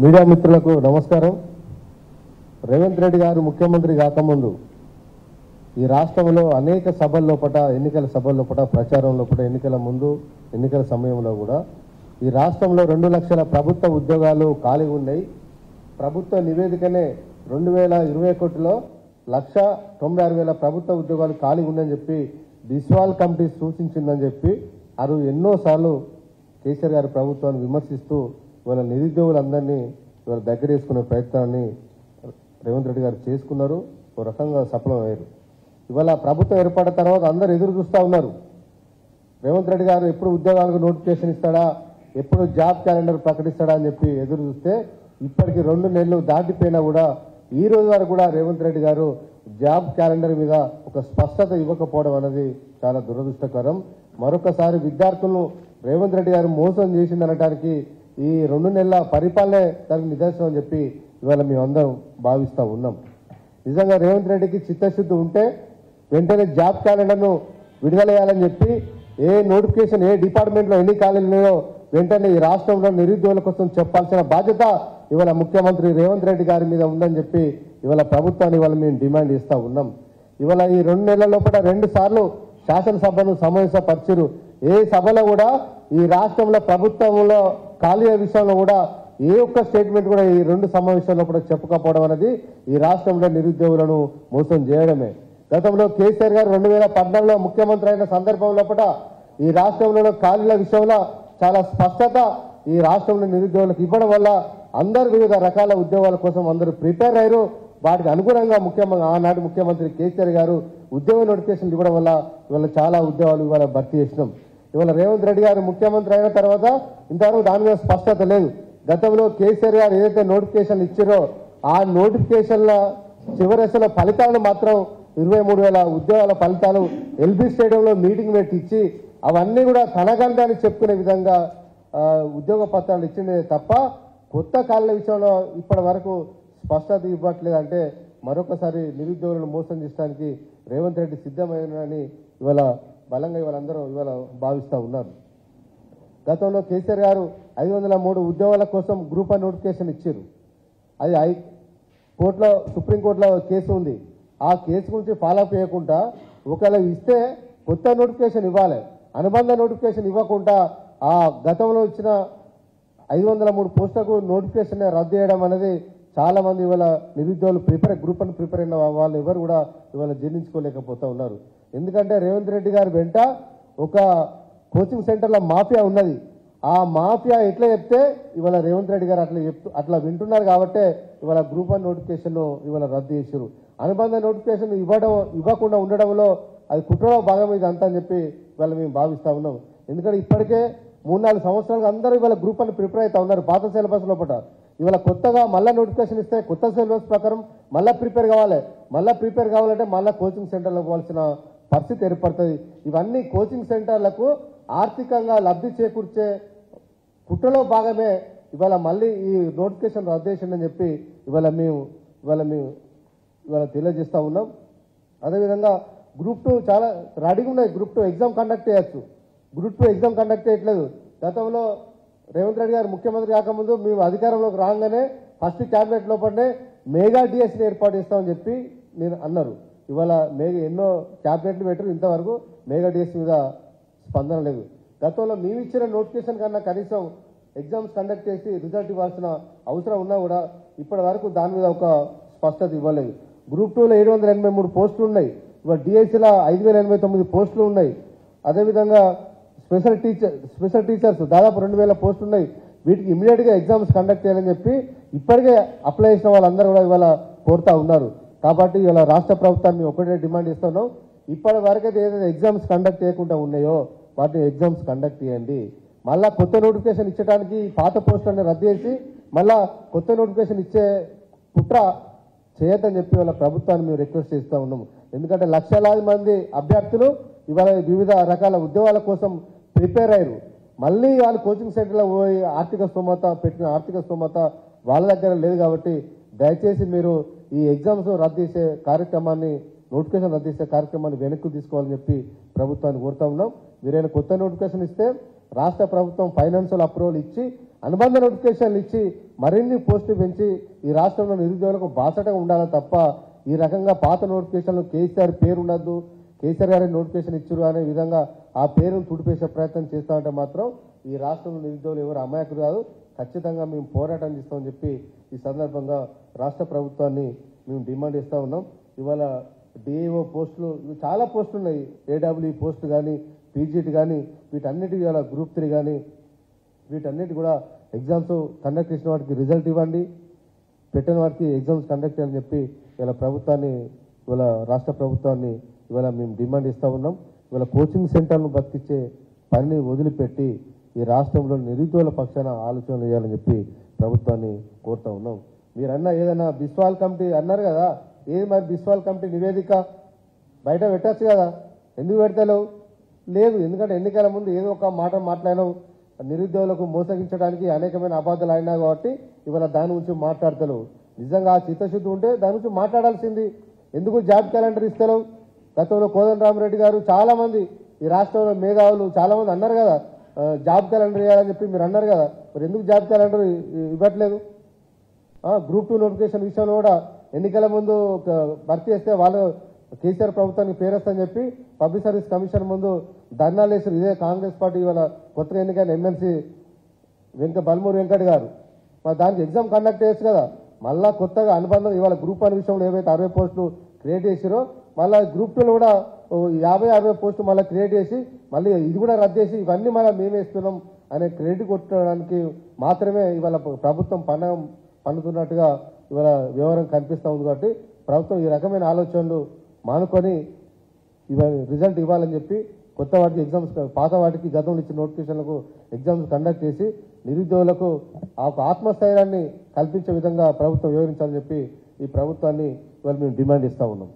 Media మిత్రులకు నమస్కారం. రేవంత్ రెడ్డి గారు ముఖ్యమంత్రి కాకముందు ఈ రాష్ట్రంలో అనేక సభల లోపట, ఎన్నికల సభల లోపట, ప్రచారం లోపట, ఎన్నికల ముందు, ఎన్నికల సమయంలో కూడా ఈ రాష్ట్రంలో 2 లక్షల ప్రభుత్వ ఉద్యోగాలు ఖాళీ ఉన్నాయి. ప్రభుత్వ నివేదికనే 2021లో 1,96,000 ప్రభుత్వ ఉద్యోగాలు ఖాళీ ఉందని చెప్పి బిస్వాల్ కమిటీ సూచించిందని చెప్పి ఎన్నోసార్లు కేసీఆర్ గారి ప్రభుత్వాన్ని విమర్శిస్తూ ఇవాళ నిరుద్యోగులందరినీ ఇవాళ దగ్గరేసుకునే ప్రయత్నాన్ని రేవంత్ రెడ్డి గారు చేసుకున్నారు. ఒక రకంగా సఫలమయ్యారు. ఇవాళ ప్రభుత్వం ఏర్పడిన తర్వాత అందరూ ఎదురు చూస్తూ ఉన్నారు. రేవంత్ రెడ్డి గారు ఎప్పుడు ఉద్యోగాలకు నోటిఫికేషన్ ఇస్తాడా, ఎప్పుడు జాబ్ క్యాలెండర్ ప్రకటిస్తాడా అని చెప్పి ఎదురు చూస్తే ఇప్పటికి 2 నెలలు దాటిపోయినా కూడా ఈ రోజు వరకు కూడా రేవంత్ రెడ్డి గారు జాబ్ క్యాలెండర్ మీద ఒక స్పష్టత ఇవ్వకపోవడం అనేది చాలా దురదృష్టకరం. మరొకసారి విద్యార్థులను రేవంత్ రెడ్డి గారు మోసం చేసిందనడానికి ఈ 2 నెలల పరిపాలనే దానికి నిదర్శనం అని చెప్పి ఇవాళ మేమందరం భావిస్తూ ఉన్నాం. నిజంగా రేవంత్ రెడ్డికి చిత్తశుద్ధి ఉంటే వెంటనే జాబ్ క్యాలెండర్ను విడుదల చేయాలని చెప్పి ఏ నోటిఫికేషన్, ఏ డిపార్ట్మెంట్లో ఎన్ని ఖాళీలు ఉన్నాయో వెంటనే ఈ రాష్ట్రంలో నిరుద్యోగుల కోసం చెప్పాల్సిన బాధ్యత ఇవాళ ముఖ్యమంత్రి రేవంత్ రెడ్డి గారి మీద ఉందని చెప్పి ఇవాళ ప్రభుత్వాన్ని ఇవాళ మేము డిమాండ్ చేస్తూ ఉన్నాం. ఇవాళ ఈ 2 నెలల లోపల 2 సార్లు శాసనసభను సమావేశపరిచారు. ఏ సభలో కూడా ఈ రాష్ట్రంలో ప్రభుత్వంలో ఖాళీల విషయంలో కూడా ఏ ఒక్క స్టేట్మెంట్ కూడా ఈ 2 సమావేశాల్లో కూడా చెప్పకపోవడం అనేది ఈ రాష్ట్రంలో నిరుద్యోగులను మోసం చేయడమే. గతంలో కేసీఆర్ గారు 2014లో ముఖ్యమంత్రి అయిన సందర్భంలో కూడా ఈ రాష్ట్రంలో ఖాళీల విషయంలో చాలా స్పష్టత ఈ రాష్ట్రంలో నిరుద్యోగులకు ఇవ్వడం వల్ల అందరు వివిధ రకాల ఉద్యోగాల కోసం అందరూ ప్రిపేర్ అయ్యారు. వాటికి అనుగుణంగా ఆనాటి ముఖ్యమంత్రి కేసీఆర్ గారు ఉద్యోగ నోటిఫికేషన్లు ఇవ్వడం వల్ల ఇవాళ చాలా ఉద్యోగాలు ఇవాళ భర్తీ చేసినాం. ఇవాళ రేవంత్ రెడ్డి గారు ముఖ్యమంత్రి అయిన తర్వాత ఇంతవరకు దాని మీద స్పష్టత లేదు. గతంలో కేసీఆర్ గారు ఏదైతే నోటిఫికేషన్లు ఇచ్చారో ఆ నోటిఫికేషన్ల చివరి ఫలితాలను మాత్రం 23,000 ఉద్యోగాల ఫలితాలు ఎల్బీ స్టేడియంలో మీటింగ్ పెట్టి ఇచ్చి అవన్నీ కూడా తనగంటాన్ని చెప్పుకునే విధంగా ఉద్యోగ పత్రాలు ఇచ్చిందే తప్ప కొత్త ఖాళీల విషయంలో ఇప్పటి వరకు స్పష్టత ఇవ్వట్లేదు. అంటే మరొకసారి నిరుద్యోగులను మోసం చేయడానికి రేవంత్ రెడ్డి సిద్ధమైనని ఇవాళ బలంగా అందరూ ఇవాళ భావిస్తూ ఉన్నారు. గతంలో కేసీఆర్ గారు 503 ఉద్యోగాల కోసం గ్రూప్ 1 నోటిఫికేషన్ ఇచ్చారు. అది కోర్టులో, సుప్రీంకోర్టులో కేసు ఉంది. ఆ కేసు గురించి ఫాలోఅప్ చేయకుండా ఒకవేళ ఇస్తే కొత్త నోటిఫికేషన్ ఇవ్వాలి, అనుబంధ నోటిఫికేషన్ ఇవ్వకుండా ఆ గతంలో ఇచ్చిన 503 పోస్టులకు నోటిఫికేషన్ రద్దు చేయడం అనేది చాలా మంది ఇవాళ నిరుద్యోగులు గ్రూప్ 1 ప్రిపేర్ అయిన వాళ్ళు ఎవరు కూడా ఇవాళ జీర్ణించుకోలేకపోతూ ఉన్నారు. ఎందుకంటే రేవంత్ రెడ్డి గారి వెంట ఒక కోచింగ్ సెంటర్ల మాఫియా ఉన్నది. ఆ మాఫియా ఎట్లా చెప్తే ఇవాళ రేవంత్ రెడ్డి గారు అట్లా వింటున్నారు కాబట్టి ఇవాళ గ్రూప్ 1 నోటిఫికేషన్ ఇవాళ రద్దు చేశారు. అనుబంధ నోటిఫికేషన్ ఇవ్వకుండా ఉండడంలో అది కుట్రలో భాగం ఇది అంతా అని చెప్పి ఇవాళ మేము భావిస్తూ ఉన్నాం. ఎందుకంటే ఇప్పటికే 3-4 సంవత్సరాలుగా అందరూ ఇవాళ గ్రూప్ 1 ప్రిపేర్ అవుతా ఉన్నారు. పాత సిలబస్ లోపల ఇవాళ కొత్తగా మళ్ళీ నోటిఫికేషన్ ఇస్తే కొత్త సిలబస్ ప్రకారం మళ్ళీ ప్రిపేర్ కావాలి. మళ్ళీ ప్రిపేర్ కావాలంటే మళ్ళీ కోచింగ్ సెంటర్లో పోవాల్సిన పరిస్థితి ఏర్పడుతుంది. ఇవన్నీ కోచింగ్ సెంటర్లకు ఆర్థికంగా లబ్ధి చేకూర్చే కుట్రలో భాగమే ఇవాళ మళ్ళీ ఈ నోటిఫికేషన్ రద్దు చేసిందని చెప్పి ఇవాళ మేము తెలియజేస్తూ ఉన్నాం. అదేవిధంగా గ్రూప్ 2 చాలా రెడీగా ఉన్నాయి. గ్రూప్ 2 ఎగ్జామ్ కండక్ట్ చేయొచ్చు. గ్రూప్ 2 ఎగ్జామ్ కండక్ట్ చేయట్లేదు. గతంలో రేవంత్ రెడ్డి గారు ముఖ్యమంత్రి కాకముందు మేము అధికారంలోకి రాగానే ఫస్ట్ క్యాబినెట్ లోపలనే మెగా డిఎస్ని ఏర్పాటు చేస్తామని చెప్పి నేను అన్నారు. ఇవాళ ఎన్నో క్యాబినెట్లు పెట్టారు, ఇంతవరకు మెగా డిఎస్ మీద స్పందన లేదు. గతంలో మేము ఇచ్చిన నోటిఫికేషన్ కన్నా కనీసం ఎగ్జామ్స్ కండక్ట్ చేసి రిజల్ట్ ఇవ్వాల్సిన అవసరం ఉన్నా కూడా ఇప్పటి వరకు దాని మీద ఒక స్పష్టత ఇవ్వలేదు. గ్రూప్ 2లో 783 పోస్టులు ఉన్నాయి. ఇవాళ డిఎస్సీలో 5,089 పోస్టులు ఉన్నాయి. అదేవిధంగా స్పెషల్ టీచర్స్ దాదాపు 2,000 పోస్టులు ఉన్నాయి. వీటికి ఇమీడియట్గా ఎగ్జామ్స్ కండక్ట్ చేయాలని చెప్పి ఇప్పటికే అప్లై చేసిన వాళ్ళందరూ కూడా ఇవాళ కోరుతా ఉన్నారు. కాబట్టి ఇవాళ రాష్ట్ర ప్రభుత్వాన్ని ఒకటే డిమాండ్ ఇస్తున్నాం, ఇప్పటి వరకైతే ఏదైతే ఎగ్జామ్స్ కండక్ట్ చేయకుండా ఉన్నాయో వాటిని ఎగ్జామ్స్ కండక్ట్ చేయండి. మళ్ళీ కొత్త నోటిఫికేషన్ ఇచ్చడానికి పాత పోస్టులను రద్దు చేసి మళ్ళీ కొత్త నోటిఫికేషన్ ఇచ్చే కుట్ర చేయొద్దని చెప్పి వాళ్ళ ప్రభుత్వాన్ని మేము రిక్వెస్ట్ చేస్తూ ఉన్నాము. ఎందుకంటే లక్షలాది మంది అభ్యర్థులు ఇవాళ వివిధ రకాల ఉద్యోగాల కోసం ప్రిపేర్ అయ్యారు. మళ్ళీ వాళ్ళు కోచింగ్ సెంటర్లో పోయి పెట్టిన ఆర్థిక స్తోమత వాళ్ళ దగ్గర లేదు. కాబట్టి దయచేసి మీరు ఈ ఎగ్జామ్స్ రద్దు చేసే కార్యక్రమాన్ని, నోటిఫికేషన్ రద్దు చేసే కార్యక్రమాన్ని వెనక్కి తీసుకోవాలని చెప్పి ప్రభుత్వాన్ని కోరుతా ఉన్నాం. మీరైనా కొత్త నోటిఫికేషన్ ఇస్తే రాష్ట్ర ప్రభుత్వం ఫైనాన్షియల్ అప్రూవల్ ఇచ్చి అనుబంధ నోటిఫికేషన్లు ఇచ్చి మరిన్ని పోస్టులు పెంచి ఈ రాష్ట్రంలో నిరుద్యోగులకు బాసటగా ఉండాలి తప్ప ఈ రకంగా పాత నోటిఫికేషన్లు కేసీఆర్ పేరు ఉండద్దు, కేసీఆర్ గారి నోటిఫికేషన్ ఇచ్చారు అనే విధంగా ఆ పేరును తుడిపేసే ప్రయత్నం చేస్తామంటే మాత్రం ఈ రాష్ట్రంలో నిరుద్యోగులు ఎవరు అమాయకులు కాదు, ఖచ్చితంగా మేము పోరాటం చేస్తామని చెప్పి ఈ సందర్భంగా రాష్ట్ర ప్రభుత్వాన్ని మేము డిమాండ్ చేస్తూ ఉన్నాం. ఇవాళ డిఏఓ పోస్టులు చాలా పోస్టులు ఉన్నాయి, ఏడబ్ల్యూ పోస్టు కానీ పీజీటీ కానీ వీటన్నిటి ఇవాళ గ్రూప్ 3 కానీ వీటన్నిటి కూడా ఎగ్జామ్స్ కండక్ట్ చేసిన వాటికి రిజల్ట్ ఇవ్వండి, పెట్టిన వాటికి ఎగ్జామ్స్ కండక్ట్ చేయాలని చెప్పి ఇవాళ ప్రభుత్వాన్ని ఇవాళ రాష్ట్ర ప్రభుత్వాన్ని ఇవాళ మేము డిమాండ్ ఇస్తూ ఉన్నాం. ఇవాళ కోచింగ్ సెంటర్ను బతికిచ్చే పనిని వదిలిపెట్టి ఈ రాష్ట్రంలో నిరుద్యోగుల పక్షాన ఆలోచనలు చేయాలని చెప్పి ప్రభుత్వాన్ని కోరుతా ఉన్నాం. మీరన్నా ఏదైనా బిస్వాల్ కమిటీ అన్నారు కదా, ఏది మరి బిస్వాల్ కమిటీ నివేదిక బయట పెట్టచ్చు కదా, ఎందుకు పెడతలేవు? లేదు, ఎందుకంటే ఎన్నికల ముందు ఏదో ఒక మాట మాట్లాడినావు, నిరుద్యోగులకు మోసగించడానికి అనేకమైన అబద్ధాలు అయినా కాబట్టి ఇవాళ దాని గురించి మాట్లాడతలేవు. నిజంగా ఆ చిత్తశుద్ధి ఉంటే దాని గురించి మాట్లాడాల్సింది. ఎందుకు జాబ్ క్యాలెండర్ ఇస్తలేవు? గతంలో కోదండరామరెడ్డి గారు చాలా మంది ఈ రాష్ట్రంలో మేధావులు చాలా మంది అన్నారు కదా జాబ్ క్యాలెండర్ ఇవ్వాలని చెప్పి మీరు అన్నారు కదా, మరి ఎందుకు జాబ్ క్యాలెండర్ ఇవ్వట్లేదు? గ్రూప్ 2 నోటిఫికేషన్ విషయంలో కూడా ఎన్నికల ముందు భర్తీ చేస్తే వాళ్ళు కేసీఆర్ ప్రభుత్వానికి పేరేస్తని చెప్పి పబ్లిక్ సర్వీస్ కమిషన్ ముందు ధర్నాలు వేసారు. ఇదే కాంగ్రెస్ పార్టీ ఇవాళ కొత్తగా ఎన్నికైన ఎమ్మెల్సీ బల్మూరి వెంకట్ గారు. మరి దానికి ఎగ్జామ్ కండక్ట్ చేయొచ్చు కదా. మళ్ళా కొత్తగా అనుబంధం ఇవాళ గ్రూప్ 1 విషయంలో ఏవైతే 60 పోస్టులు క్రియేట్ చేసారో మళ్ళీ గ్రూప్ 2లో కూడా 50-60 పోస్టులు మళ్ళీ క్రియేట్ చేసి మళ్ళీ ఇది కూడా రద్దు చేసి ఇవన్నీ మళ్ళీ మేమే ఇస్తున్నాం అనే క్రెడిట్ కొట్టడానికి మాత్రమే ఇవాళ ప్రభుత్వం పన్నుతున్నట్టుగా ఇవాళ వ్యవహారం కనిపిస్తూ ఉంది. కాబట్టి ప్రభుత్వం ఈ రకమైన ఆలోచనలు మానుకొని రిజల్ట్ ఇవ్వాలని చెప్పి కొత్త వాటికి ఎగ్జామ్స్, పాత వాటికి గతంలో ఇచ్చిన నోటిఫికేషన్లకు ఎగ్జామ్స్ కండక్ట్ చేసి నిరుద్యోగులకు ఆ ఆత్మస్థైర్యాన్ని కల్పించే విధంగా ప్రభుత్వం వివరించాలని చెప్పి ఈ ప్రభుత్వాన్ని ఇవాళ మేము డిమాండ్ ఇస్తూ ఉన్నాం.